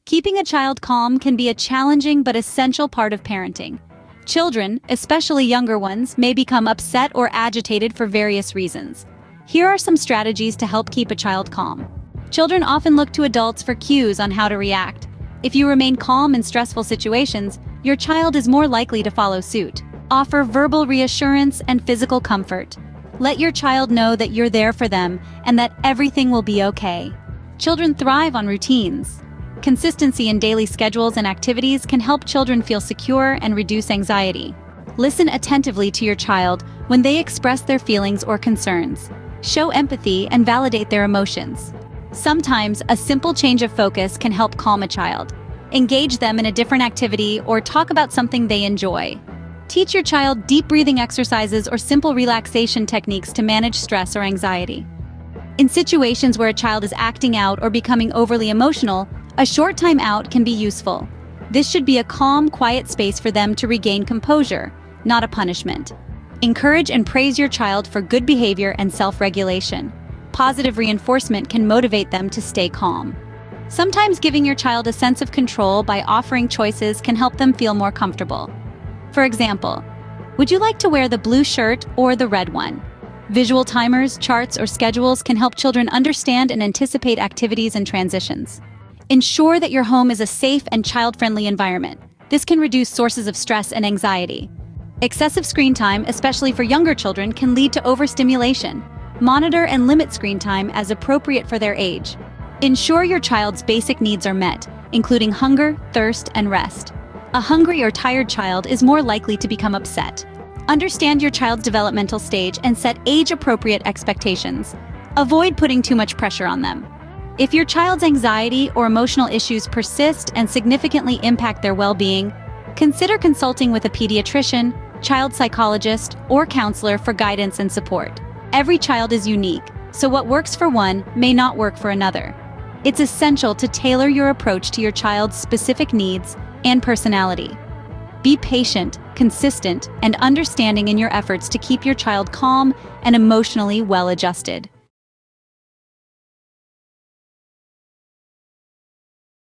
Keeping a child calm can be a challenging but essential part of parenting. Children, especially younger ones, may become upset or agitated for various reasons. Here are some strategies to help keep a child calm. Children often look to adults for cues on how to react. If you remain calm in stressful situations, your child is more likely to follow suit. Offer verbal reassurance and physical comfort. Let your child know that you're there for them and that everything will be okay. Children thrive on routines. Consistency in daily schedules and activities can help children feel secure and reduce anxiety. Listen attentively to your child when they express their feelings or concerns. Show empathy and validate their emotions. Sometimes, a simple change of focus can help calm a child. Engage them in a different activity or talk about something they enjoy. Teach your child deep breathing exercises or simple relaxation techniques to manage stress or anxiety. In situations where a child is acting out or becoming overly emotional, a short time out can be useful. This should be a calm, quiet space for them to regain composure, not a punishment. Encourage and praise your child for good behavior and self-regulation. Positive reinforcement can motivate them to stay calm. Sometimes giving your child a sense of control by offering choices can help them feel more comfortable. For example, would you like to wear the blue shirt or the red one? Visual timers, charts, or schedules can help children understand and anticipate activities and transitions. Ensure that your home is a safe and child-friendly environment. This can reduce sources of stress and anxiety. Excessive screen time, especially for younger children, can lead to overstimulation. Monitor and limit screen time as appropriate for their age. Ensure your child's basic needs are met, including hunger, thirst, and rest. A hungry or tired child is more likely to become upset. Understand your child's developmental stage and set age-appropriate expectations. Avoid putting too much pressure on them. If your child's anxiety or emotional issues persist and significantly impact their well-being, consider consulting with a pediatrician, child psychologist, or counselor for guidance and support. Every child is unique, so what works for one may not work for another. It's essential to tailor your approach to your child's specific needs and personality. Be patient, consistent, and understanding in your efforts to keep your child calm and emotionally well-adjusted.